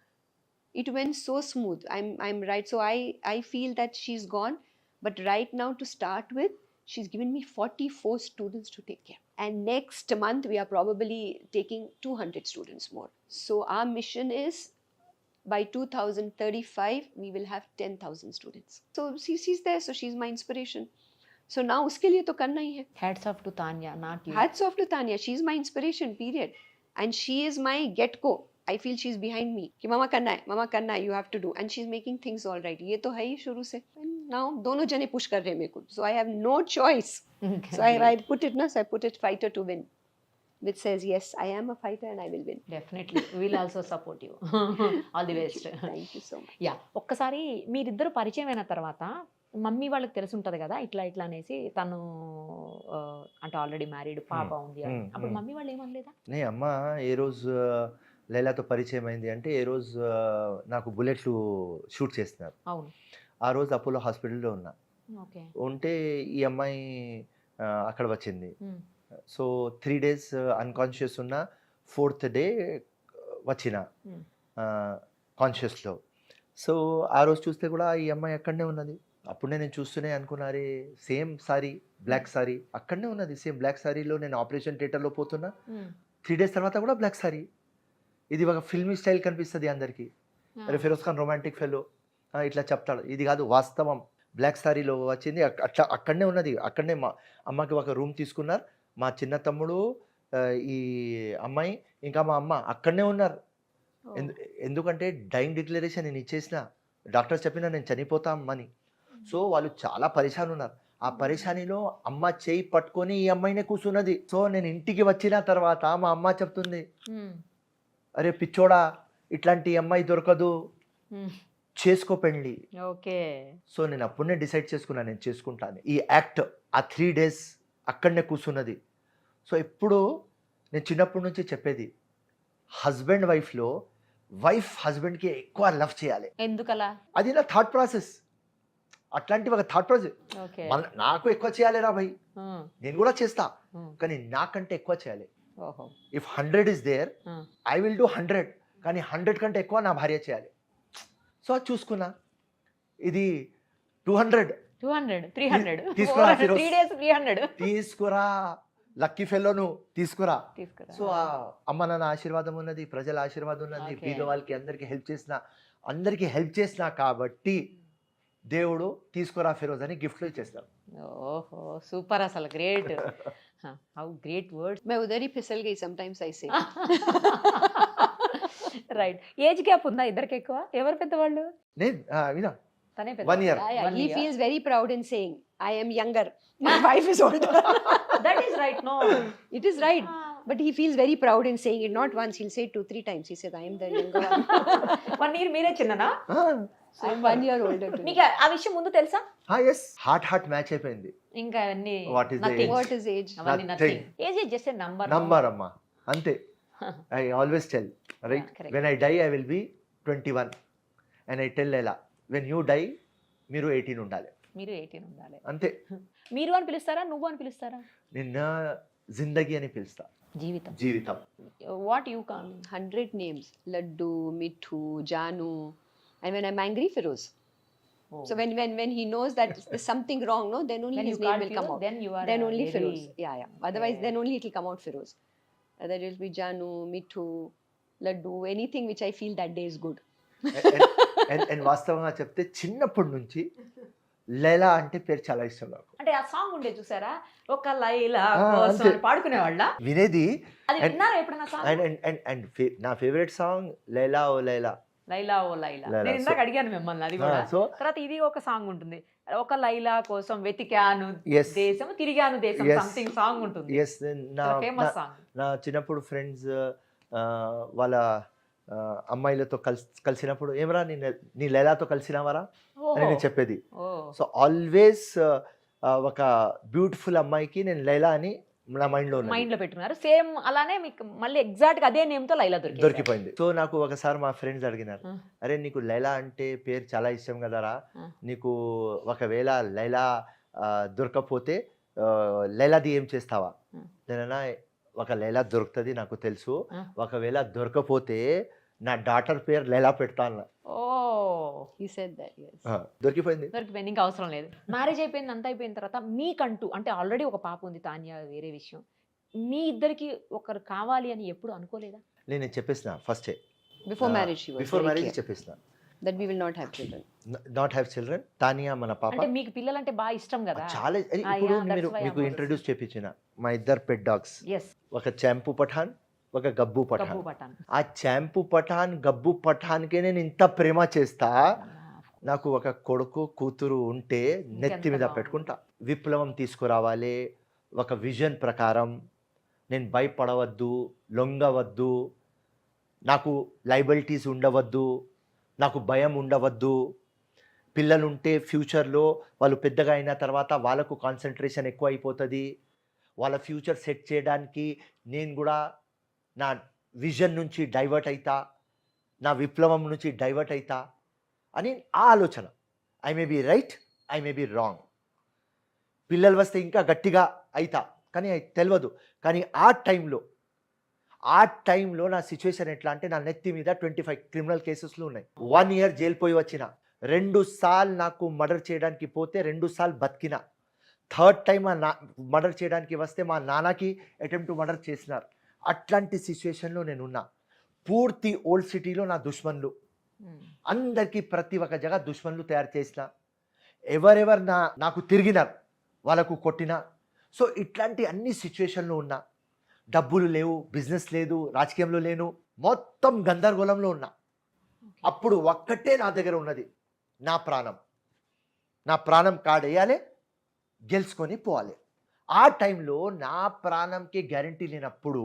It went so smooth. I'm right. So I feel that she's gone. But right now, to start with, she's given me 44 students to take care. And next month, we are probably taking 200 students more. So our mission is by 2035, we will have 10,000 students. So she's there. So she's my inspiration. So now, uske liye to karna hi hai. Hats off to Tanya, not you. Hats off to Tanya. She's my inspiration, period. And she is my get-go. I feel she's behind me. कि mama करना है, you have to do. And she's making things all right. ये तो है ही शुरू से. And now दोनों जने push कर रहे हैं मेरे को. So I have no choice. So I put it, I put it fighter to win. Which says, yes, I am a fighter and I will win. Definitely will also support you. All the best. Thank you so much. Yeah, ఒక్కసారి మీరిద్దరు పరిచయం అయిన తర్వాత mummy వాళ్ళకి తెలిసి ఉంటుంది కదా ఇట్లా ఇట్లా అనేసి, తను అంటే ఆల్రెడీ మ్యారీడ్, పాప ఉంది అని. అప్పుడు మమ్మీ వాళ్ళు ఏమనలేదా? నే అమ్మ ఏ రోజు లైలాతో పరిచయం అయింది అంటే, ఏ రోజు నాకు బుల్లెట్లు షూట్ చేస్తున్నారు. అవును. ఆ రోజు అపోలో హాస్పిటల్లో ఉన్నా. ఓకే. ఉంటే ఈ అమ్మాయి అక్కడ వచ్చింది. సో 3 days అన్కాన్షియస్ ఉన్న, 4th day వచ్చిన కాన్షియస్లో. సో ఆ రోజు చూస్తే కూడా ఈ అమ్మాయి అక్కడనే ఉన్నది. అప్పుడే నేను చూస్తూనే అనుకున్నారే, సేమ్ సారీ, బ్లాక్ సారీ అక్కడనే ఉన్నది. సేమ్ బ్లాక్ సారీలో నేను ఆపరేషన్ థియేటర్లో పోతున్నా. 3 days తర్వాత కూడా బ్లాక్ సారీ. ఇది ఒక ఫిల్మీ స్టైల్ కనిపిస్తుంది అందరికీ. అరే ఫిరోజ్ ఖాన్ రొమాంటిక్ ఫెలో ఇట్లా చెప్తాడు. ఇది కాదు వాస్తవం. బ్లాక్ సారీలో వచ్చింది, అట్లా అక్కడనే ఉన్నది. అక్కడనే మా అమ్మకి ఒక రూమ్ తీసుకున్నారు. మా చిన్న తమ్ముడు, ఈ అమ్మాయి, ఇంకా మా అమ్మ అక్కడనే ఉన్నారు. ఎందుకంటే డైయింగ్ డిక్లరేషన్ నేను ఇచ్చేసిన, డాక్టర్స్ చెప్పినా నేను చనిపోతామని. సో వాళ్ళు చాలా పరేషాన్ ఉన్నారు. ఆ పరేషానిలో అమ్మ చేయి పట్టుకొని ఈ అమ్మాయినే కూర్చున్నది. సో నేను ఇంటికి వచ్చిన తర్వాత మా అమ్మ చెప్తుంది, అరే పిచ్చోడా, ఇట్లాంటి అమ్మాయి దొరకదు, చేసుకో పెళ్ళి. ఓకే. సో నేను అప్పుడే డిసైడ్ చేసుకున్నాను, నేను చేసుకుంటాను. ఈ యాక్ట్ ఆ 3 days అక్కడనే కూర్చున్నది. సో ఎప్పుడు నేను చిన్నప్పటి నుంచి చెప్పేది, హస్బెండ్ వైఫ్లో వైఫ్ హస్బెండ్కి ఎక్కువ లవ్ చేయాలి. ఎందుకలా? అది నా థాట్ ప్రాసెస్. అట్లాంటి ఒక థాట్ ప్రాసెస్. ఓకే. నాకు ఎక్కువ చేయాలి రా భయ్, నేను కూడా చేస్తా, కానీ నాకంటే ఎక్కువ చేయాలి. ఓహో. If 100 is there, I will do 100, కానీ 100 కంటే ఎక్కువ నా భార్య చేయాలి. సో అది చూసుకున్నా. ఇది 200, 300 తీసుకురా 3 days 300 తీసుకురా, లక్కీ ఫెలోను తీసుకురా. తీసుకురా. సో అమ్మ నాన్న ఆశీర్వాదం ఉన్నది, ప్రజల ఆశీర్వాదం ఉన్నది, Okay. బీద వాళ్ళకి అందరికి హెల్ప్ చేసిన కాబట్టి దేవుడు తీసుకురా ఫిరోజ్ అని గిఫ్ట్లు ఇచ్చేస్తాడు. ఓహో, సూపర్, అసలు గ్రేట్. How great words. मैं उधर ही फिसल गई sometimes I say. Right. Age gap ఉందా ఇద్దరికి ఎక్కువ? ఎవరు పెద్దవాళ్ళు? నేను వినా తనే 1 year. Yeah, One he year. feels very proud in saying, I am younger. My wife is older. That is right. No, It is right. But he feels very proud in saying it. Not once, he'll say it 2-3 times. He says, I am the younger one. 1 year మీరే చిన్ననా? I'm 1 year older to మీకు ఆ విషయం ముందు తెలుసా? Yes, heart match అయిపోయింది. ఇంకా అన్ని What is the nothing. age? What is age? అవన్నీ Nothing. Nothing. Age is just a number. Number అమ్మా, అంతే. I always tell, right, correct. When I die I will be 21 and I tell Laila, when you die మీరు 18 ఉండాలి. మీరు 18 ఉండాలి. అంతే. మీరు అని పిలుస్తారా, నువ్వు అని పిలుస్తారా? నిన్న జిందగీ అని పిలుస్తా, జీవితం. జీవితం. What you call? 100 names. Laddu, Mithu, Janu. And when I'm angry, Feroz. So when he knows that there's something wrong, no, then only When his you name call will come Feroz, out. then you are Then only very- Feroz. Yeah. Otherwise, Yeah. then only it will come out Feroz. Other it will be Janu, Mithu, Laddu, anything which I feel that day is good. And వాస్తవంగా చెప్తే చిన్నప్పటి నుంచి లైలా అంటే పేరు చాలా ఇష్టం నాకు. అంటే ఆ సాంగ్ ఉండే చూసారా, ఒక లైలా ఆ, కోసం అంతే. అని పాడుకునేవాళ్ళ. వినేది. అది విన్నారా ఎప్పుడైనా సాంగ్? అండ్ నా ఫేవరెట్ సాంగ్ లైలా ఓ లైలా. లైలా ఓ లైలా. లైలా. నేను ఇందాక అడిగాను మిమ్మల్ని అది కూడా. సో తర్వాత ఇది ఒక సాంగ్ ఉంటుంది, ఒక లైలా కోసం వెతికాను Yes. దేశం, తిరిగాను దేశం, Yes. సంథింగ్ సాంగ్ ఉంటుంది. Yes, famous song. నా చిన్నప్పుడు ఫ్రెండ్స్ వాళ్ళ అమ్మాయిలతో కలిసినప్పుడు, ఏమరా నీ లైలాతో కలిసినావరా అని నేను చెప్పేది. సో ఆల్వేస్ ఒక బ్యూటిఫుల్ అమ్మాయికి నేను లైలా అని నా మైండ్లో ఉన్నది. మైండ్ లో పెట్టుకున్నారు. సేమ్ అలానే మీకు మళ్ళీ ఎగ్జాక్ట్ గా అదే నేమ్ తో లైలా దొరికిపోయింది. సో నాకు ఒకసారి మా ఫ్రెండ్స్ అడిగినారు, ఆ. అరే నీకు లైలా అంటే పేరు చాలా ఇష్టం కదరా, ఆ. నీకు ఒకవేళ లైలా దొరకపోతే లైలాది ఏం చేస్తావా? ఆ. నేనన్నా ఒక లైలా దొరుకుతుంది నాకు తెలుసు, ఆ. ఒకవేళ దొరకపోతే నా డాటర్ పేరు లైలా పెడతా అన్న. ఓ He said that, yes. దొరికిపోయింది. దొరికిపోయింది, ఇంకా అవసరం లేదు. మ్యారేజ్ అయిపోయింది, అంతా అయిపోయిన తర్వాత మీకంటూ అంటే ఆల్రెడీ ఒక పాప ఉంది, తాన్య వేరే విషయం, మీ ఇద్దరికి ఒకరు కావాలి అని ఎప్పుడు అనుకోలేదా? నేను చెప్పేసిన ఫస్టే, Before marriage, she was before very marriage clear చెప్పేసిన, that we will not have children. Not have children. Tania మన పాప అంటే మీకు పిల్లలంటే బాగా ఇష్టం కదా. చాలా. Ah, ఇప్పుడు yeah, that's మీరు why మీకు I'm ఇంట్రడ్యూస్ చేపించిన మా ఇద్దరు పెట్ డాగ్స్, ఎస్, ఒక చాంపు పఠాన్, ఒక గబ్బు కబ్బు పఠాన్. పట్టాను. ఆ చాంపు పఠాన్ గబ్బు పఠాన్కే నేను ఇంత ప్రేమ చేస్తా. నాకు ఒక కొడుకు కూతురు ఉంటే నెత్తి మీద బాగుంది. పెట్టుకుంటా. విప్లవం తీసుకురావాలి, ఒక విజన్ ప్రకారం. నేను భయపడవద్దు, లొంగవద్దు, నాకు లైబిలిటీస్ ఉండవద్దు, నాకు భయం ఉండవద్దు. పిల్లలుంటే ఫ్యూచర్లో వాళ్ళు పెద్దగా అయిన తర్వాత వాళ్ళకు కాన్సన్ట్రేషన్ ఎక్కువ అయిపోతుంది. వాళ్ళ ఫ్యూచర్ సెట్ చేయడానికి నేను కూడా నా విజన్ నుంచి డైవర్ట్ అవుతా, నా విప్లవం నుంచి డైవర్ట్ అవుతా అని ఆ ఆలోచన. I may be right, I may be wrong. పిల్లలు వస్తే ఇంకా గట్టిగా అవుతా, కానీ తెలియదు. కానీ ఆ టైంలో నా సిచ్యువేషన్ ఎట్లా అంటే, నా నెత్తి మీద 25 క్రిమినల్ కేసెస్లు ఉన్నాయి. 1 ఇయర్ జైలు పోయి వచ్చిన, 2 సార్లు నాకు మర్డర్ చేయడానికి పోతే 2 సార్లు బతికిన. 3rd టైం మర్డర్ చేయడానికి వస్తే మా నాన్నకి అటెంప్ట్ మర్డర్ చేసినారు. అట్లాంటి సిచ్యువేషన్లో నేనున్నా. పూర్తి ఓల్డ్ సిటీలో నా దుష్మన్లు, అందరికీ ప్రతి ఒక్క జగ దుష్మన్లు తయారు చేసిన. ఎవరెవరు నాకు తిరిగినారు వాళ్ళకు కొట్టిన. సో ఇట్లాంటి అన్ని సిచ్యువేషన్లో ఉన్నా. డబ్బులు లేవు, బిజినెస్ లేదు, రాజకీయంలో లేను, మొత్తం గందరగోళంలో ఉన్నా. అప్పుడు ఒక్కటే నా దగ్గర ఉన్నది, నా ప్రాణం. నా ప్రాణం కాడేయాలి, గెలుచుకొని పోవాలి. ఆ టైంలో నా ప్రాణంకి గ్యారంటీ లేనప్పుడు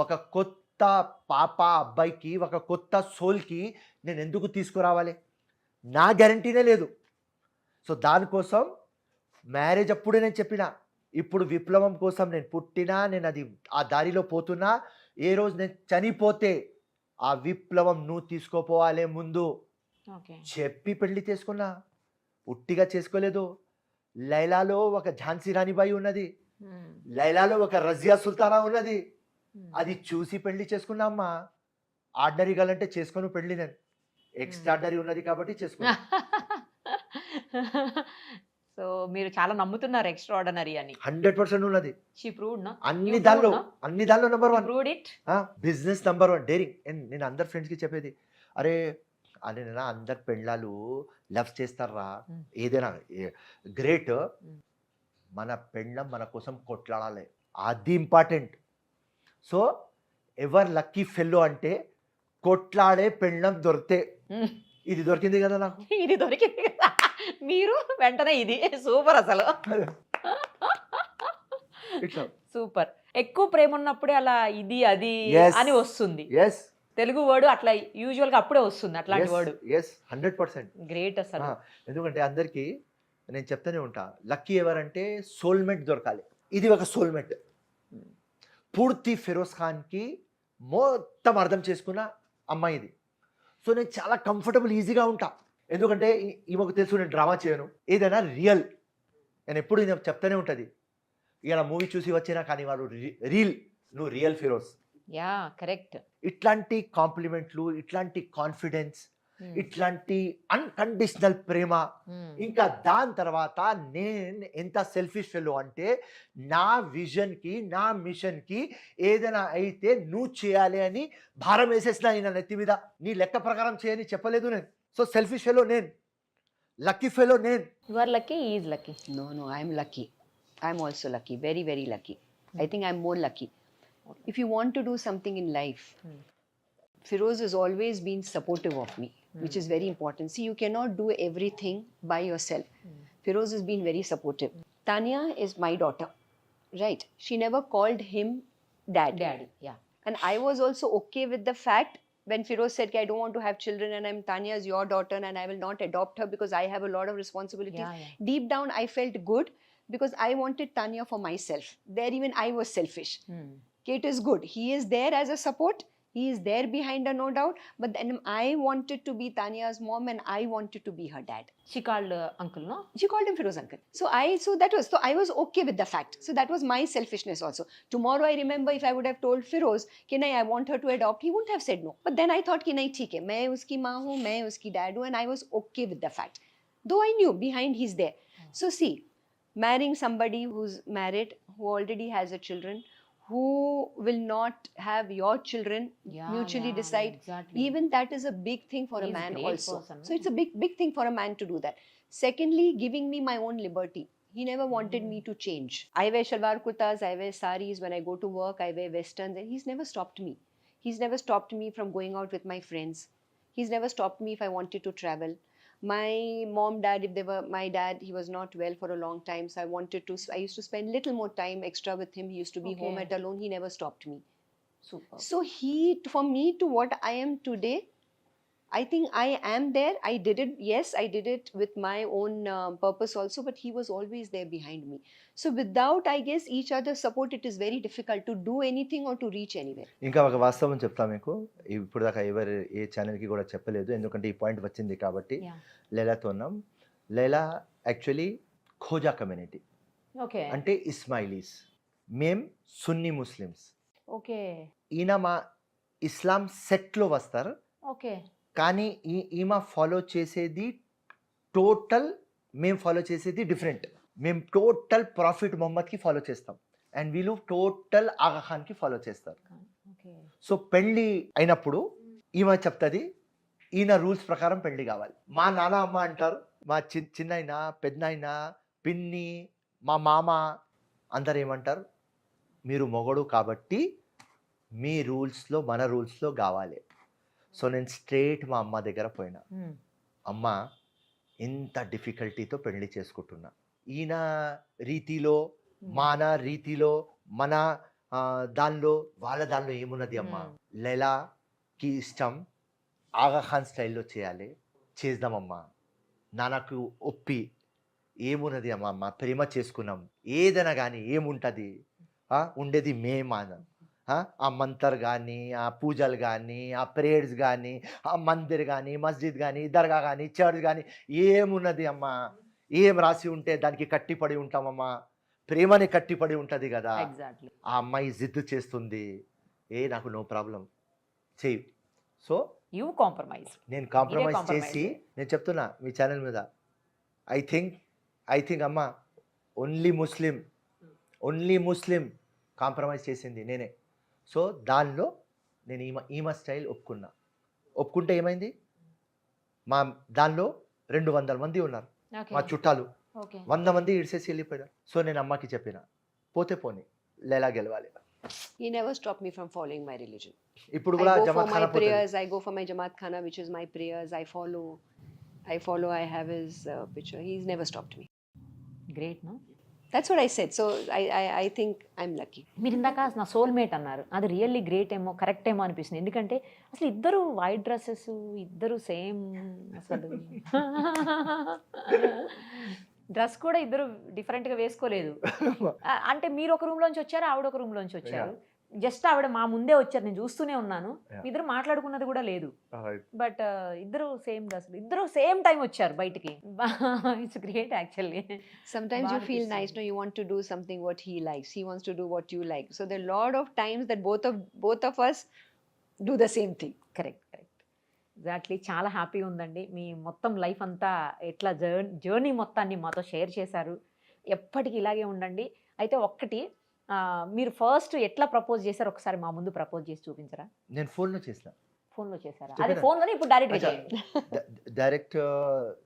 ఒక కొత్త పాప అబ్బాయికి, ఒక కొత్త సోల్కి నేను ఎందుకు తీసుకురావాలి? నా గ్యారంటీనే లేదు. సో దానికోసం మ్యారేజ్ అప్పుడే నేను చెప్పిన, ఇప్పుడు విప్లవం కోసం నేను పుట్టినా, నేను అది ఆ దారిలో పోతున్నా. ఏ రోజు నేను చనిపోతే ఆ విప్లవం నువ్వు తీసుకోపోవాలి ముందు చెప్పి పెళ్లి చేసుకున్నా. ఉట్టిగా చేసుకోలేదు. లైలాలో ఒక ఝాన్సీ రాణిబాయి ఉన్నది, లైలాలో ఒక రజియా సుల్తానా ఉన్నది. అది చూసి పెళ్లి చేసుకున్నా అమ్మా. ఆర్డినరీ గలంటే చేసుకోను పెళ్లి, నేను ఎక్స్ట్రాడనరీ ఉన్నది కాబట్టి చేసుకున్నా. సో మీరు చాలా నమ్ముతున్నారు ఎక్స్ట్రా ఆర్డినరీ అని. 100% ఉన్నది. షీ ప్రూవ్డ్ నా అన్ని దానిలో number 1. Proved it. Business number 1, daring. నేను అందరు ఫ్రెండ్స్కి చెప్పేది, అరే అదే అందరు పెళ్ళాలు లవ్ చేస్తారా, ఏదైనా గ్రేట్, మన పెళ్ళం మన కోసం కొట్లాడాలి, అది important. So ever lucky fellow అంటే కొట్లాడే పెళ్ళం దొరికితే. ఇది దొరికింది కదా నాకు, ఇది దొరికింది కదా, మీరు వెంటనే ఇది సూపర్. అసలు ఇట్లా సూపర్. ఎక్కువ ప్రేమ ఉన్నప్పుడే అలా ఇది అది అని వస్తుంది. ఎస్, తెలుగు వర్డ్ అట్లా యూజువల్ గా అప్పుడే వస్తుంది అట్లాంటి వర్డ్. ఎస్ 100%. గ్రేట్ అసలు. ఎందుకంటే అందరికీ నేను చెప్తూనే ఉంటా, లక్కీ ఎవరంటే సోల్మేట్ దొరకాలి. ఇది ఒక సోల్మేట్. పూర్తి ఫిరోజ్ ఖాన్కి మొత్తం అర్థం చేసుకున్న అమ్మాయి ఇది. సో నేను చాలా కంఫర్టబుల్, ఈజీగా ఉంటా. ఎందుకంటే ఈమెకు తెలుసు నేను డ్రామా చేయను, ఏదైనా రియల్. నేను ఎప్పుడు చెప్తూనే ఉంటుంది, ఇలా మూవీ చూసి వచ్చినా కానీ వాడు రియల్, నువ్వు రియల్ ఫిరోజ్. Yeah correct. ఇట్లాంటి కాంప్లిమెంట్లు, ఇట్లాంటి కాన్ఫిడెన్స్, ఇట్లాంటి అన్కండిషనల్ ప్రేమ. ఇంకా దాని తర్వాత నేను ఎంత సెల్ఫిష్ ఫెలో అంటే, నా విజన్కి, నా మిషన్కి ఏదైనా అయితే నువ్వు చేయాలి అని భారం వేసేసిన ఆయన నెత్తి మీద. నీ లెక్క ప్రకారం చేయని చెప్పలేదు నేను. సో సెల్ఫిష్ ఫెలో నేను, లక్కీ ఫెలో నేను. You are lucky, he is lucky. No, I am lucky. I am also lucky, very, very lucky. I think I am more lucky. If you want to do something in life, Firoz has always been supportive of me, which is very important. See, you cannot do everything by yourself. Firoz has been very supportive. Tanya is my daughter, right? She never called him dad. Daddy. Yeah. And I was also okay with the fact when Firoz said, I don't want to have children and Tanya is your daughter and I will not adopt her because I have a lot of responsibilities. Yeah, yeah. Deep down, I felt good because I wanted Tanya for myself. There even I was selfish. Hmm. It is good. He is there as a support. He is there behind her, no doubt. But then I wanted to be Tanya's mom and I wanted to be her dad. She called uncle, no? She called him Firoz uncle. So I was okay with the fact. So that was my selfishness also. Tomorrow I remember if I would have told Firoz कि नहीं I want her to adopt, he wouldn't have said no. But then I thought कि नहीं ठीक है, मैं उसकी माँ हूँ, मैं उसकी dad हूँ, and I was okay with the fact. Though I knew behind he's there. So see, marrying somebody who's married, who already has a children, who will not have your children, mutually decide, exactly. even that is a big thing for He a is man great also. person, So it's a big thing for a man to do that. Secondly, giving me my own liberty. He never wanted me to change. I wear shalwar kurtas, I wear saris. When I go to work, I wear westerns. And he's never stopped me. He's never stopped me from going out with my friends. He's never stopped me if I wanted to travel. My mom, dad, my dad, he was not well for a long time. So I used to spend little more time extra with him. He used to be home Okay. at alone. He never stopped me. Super. So for me to what I am today, I think I am there. I did it. Yes, I did it with my own purpose also, but he was always there behind me. So without, I guess, each other's support, it is very difficult to do anything or to reach anywhere. ఇంకా ఒక వాస్తవం చెప్తా మీకు, ఇప్పుడు దాకా ఏ ఛానల్కి కూడా చెప్పలేదు, ఎందుకంటే ఈ పాయింట్ వచ్చింది కాబట్టి. Yeah. లైలాతో ఉన్నాం. Laila actually Khoja community, Okay. అంటే ఇస్మాయిలీస్. మేం సున్నీ ముస్లిమ్స్. Okay. ఈయన మా ఇస్లాం సెట్లో వస్తారు, Okay. కానీ ఈమె ఫాలో చేసేది టోటల్, మేము ఫాలో చేసేది డిఫరెంట్. మేము టోటల్ ప్రాఫిట్ మొహమ్మద్కి ఫాలో చేస్తాం, అండ్ వీళ్ళు టోటల్ ఆగా ఖాన్కి ఫాలో చేస్తారు. Okay. సో పెళ్ళి అయినప్పుడు ఈమె చెప్తుంది ఈయన రూల్స్ ప్రకారం పెళ్ళి కావాలి. మా నాన్న అమ్మ అంటారు, మా చిన్నైనా పెద్దనైనా పిన్ని మా మామ అందరు ఏమంటారు, మీరు మొగడు కాబట్టి మీ రూల్స్లో మన రూల్స్లో కావాలి. సో నేను స్ట్రేట్ మా అమ్మ దగ్గర పోయినా, Hmm. అమ్మ ఇంత డిఫికల్టీతో పెళ్లి చేసుకుంటున్నా, ఈయన రీతిలో మన రీతిలో మన దానిలో వాళ్ళ దానిలో ఏమున్నది అమ్మ, లైలాకి ఇష్టం ఆగా ఖాన్ స్టైల్లో చేయాలి, చేద్దామమ్మా, నాన్నకు ఒప్పి ఏమున్నది అమ్మ, ప్రేమ చేసుకున్నాం, ఏదైనా కానీ ఏముంటుంది, ఉండేది మేమాన, ఆ మంతర్ కానీ ఆ పూజలు కానీ ఆ ప్రేయర్స్ కానీ ఆ మందిర్ కానీ మస్జిద్ కానీ దర్గా కానీ చర్చ్ కానీ ఏమున్నది అమ్మా, ఏం రాసి ఉంటే దానికి కట్టిపడి ఉంటామమ్మా, ప్రేమని కట్టిపడి ఉంటుంది కదా. Exactly. ఆ అమ్మాయి జిద్దు చేస్తుంది, నాకు నో ప్రాబ్లం చెయ్యి. So You compromise. నేను కాంప్రమైజ్ compromise. చేసి నేను చెప్తున్నా మీ ఛానల్ మీద, ఐ థింక్ అమ్మ ఓన్లీ ముస్లిం కాంప్రమైజ్ చేసింది నేనే. సో దానిలో నేను ఈమె స్టైల్ ఒప్పుకుంటే ఏమైంది, మా దానిలో 200 మంది ఉన్నారు Okay. మా చుట్టాలు, Okay. 100 మంది ఇడిసేసి వెళ్ళిపోయారు. సో నేను అమ్మకి చెప్పిన, పోతే పోనీ లైలా గెలవాలి. He never stopped me from following my religion. ఇప్పుడు I కూడా go for జమాత్ my ఖానా పోతుంది. prayers. I go for my Jamaat Khana, which is my prayers. I follow. I have his picture. He's never stopped me. Great, no? That's what I said. So I think I'm lucky. మీరు ఇందాక నా soulmate అన్నారు, అది really great ఏమో, correct ఏమో అనిపిస్తుంది. ఎందుకంటే అసలు ఇద్దరు వైట్ డ్రెస్సెస్, ఇద్దరు సేమ్, అసలు డ్రెస్ కూడా ఇద్దరు డిఫరెంట్గా వేసుకోలేదు. అంటే మీరు ఒక రూమ్లోంచి వచ్చారు, ఆవిడ ఒక రూమ్లోంచి వచ్చారు. జస్ట్ ఆవిడ మా ముందే వచ్చారు, నేను చూస్తూనే ఉన్నాను. ఇద్దరు మాట్లాడుకున్నది కూడా లేదు. బట్ ఇద్దరు సేమ్ డ్రెస్సులు, ఇద్దరు సేమ్ టైం వచ్చారు బయటికి. It's great actually. Sometimes you feel nice, no, you want to do something what he likes. He wants to do what you like. So there are a lot of times that both of us do the same thing. Correct. Exactly. చాలా హ్యాపీగా ఉందండి. మీ మొత్తం life అంతా ఎట్లా journey మొత్తాన్ని మాతో share చేశారు. ఎప్పటికీ ఇలాగే ఉండండి. అయితే ఒక్కటి, మీరు ఫస్ట్ ఎట్లా ప్రపోజ్ చేశారు ఒకసారి మా ముందు ప్రపోజ్ చేసి చూపించరా? నేను ఫోన్లో చేసిన. ఫోన్లో చేశారా? అదే ఫోన్లోనే. ఇప్పుడు డైరెక్ట్గా చేయండి. డైరెక్ట్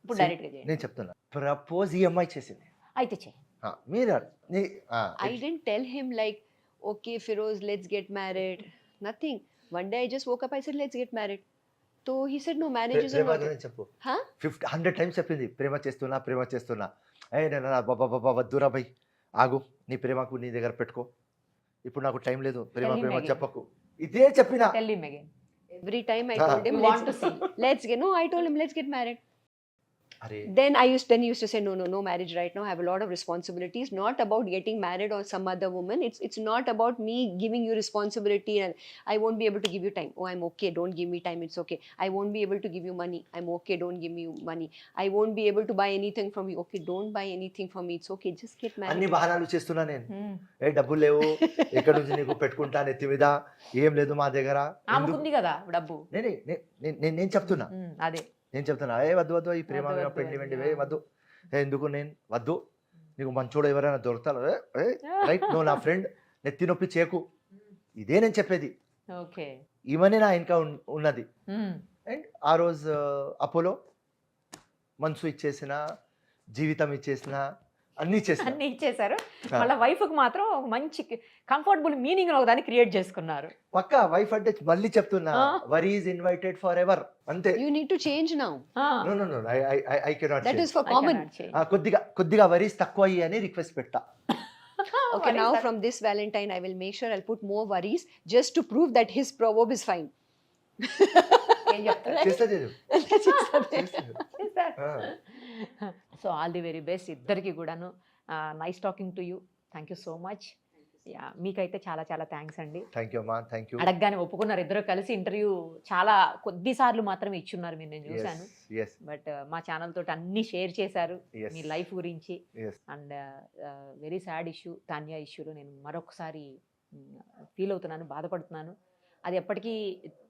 ఇప్పుడు డైరెక్ట్గా చేయండి. నేను చెప్తున్నా, ప్రపోజ్ ఈ అమ్మాయి చేసింది. అయితే చేయి. మీరు I didn't tell him like, okay, Firoz, let's get married. Nothing. One day I just woke up, I said, let's get married. So he said, no, marriage isn't what it. చెప్పు. Huh? 100 times చెప్పింది, ప్రేమ చేస్తున్నా. బాబా వద్దురా భయ్, ఆగు, నీ ప్రేమకు నీ దగ్గర పెట్టుకో, ఇప్పుడు నాకు టైం లేదు, ప్రేమ చెప్పకు, ఇదే చెప్పిన. Tell him again. Every time I told him, You want to see. I told him, let's get married. అరే Then he used to say, no marriage right now. I have a lot of responsibilities. Not about getting married or some other woman. It's not about me giving you responsibility and I won't be able to give you time. Oh, I'm okay. Don't give me time. It's okay. I won't be able to give you money. I'm okay. Don't give me money. I won't be able to buy anything from you. Okay, don't buy anything from me. It's okay. Just get married. అన్ని బహానాలు చేస్తున్నా నేను. Hmm. ఏ డబ్బులు లేవు, ఎక్కడ నుంచి నీకు పెట్టుకుంటా నెత్తి మీద, ఏం లేదు మా దగ్గర. ఆమెకుంది కదా డబ్బు. నేను చెప్తున్నా, అదే నేను చెప్తున్నా, ఏ వద్దు వద్దు ఈ ప్రేమ వద్దు, వద్దు, పెళ్లి వెండి వద్దు. వద్దు, ఎందుకు నేను వద్దు, నీకు మంచోడు ఎవరైనా దొరుకుతారు రైట్, నువ్వు నా ఫ్రెండ్, నెత్తి నొప్పి చేకు, ఇదే నేను చెప్పేది. ఓకే. ఈమెనే నా ఇంకా ఉన్నది. అండ్ ఆ రోజు అపోలో మనసు ఇచ్చేసిన, జీవితం ఇచ్చేసిన, అన్ని ఇచ్చేసిన. అన్ని ఇచ్చేసారు. వాళ్ళ వైఫ్ కి మాత్రం ఒక మంచి కంఫర్టబుల్ మీనింగ్ ఒక దాన్ని క్రియేట్ చేసుకున్నారు. పక్కా వైఫ్ అంటే మళ్ళీ చెప్తున్నా, worry is invited for ever, అంతే. You need to change now. No no no I cannot. That is for common. కొద్దిగా వరీస్ తక్కువ అయ్యి అని రిక్వెస్ట్ పెట్టా. Okay, now from this Valentine, I will make sure I'll put more worries just to prove that his proverb is fine. ఏం చెప్తారు? So all the very best ఇద్దరికి కూడాను. Nice talking to you. Thank you so much. Yeah, మీకైతే చాలా చాలా thanks అండి. Thank you అమ్మా, thank you. అడగగానే ఒప్పుకున్నారు. ఇద్దరు కలిసి ఇంటర్వ్యూ చాలా కొద్దిసార్లు మాత్రమే ఇచ్చున్నారు మీరు, నేను చూశాను. బట్ మా ఛానల్ తోటి అన్ని షేర్ చేశారు మీ లైఫ్ గురించి. And very sad issue, Tanya ఇష్యూలో నేను మరొకసారి ఫీల్ అవుతున్నాను, బాధపడుతున్నాను. అది ఎప్పటికీ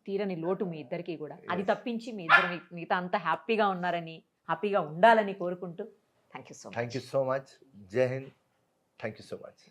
తీరని లోటు మీ ఇద్దరికి కూడా. అది తప్పించి మీ ఇద్దరు మిగతా అంతా హ్యాపీగా ఉన్నారని, హ్యాపీగా ఉండాలని కోరుకుంటూ thank you so much. Thank you so much. జై Hind. Thank you so much.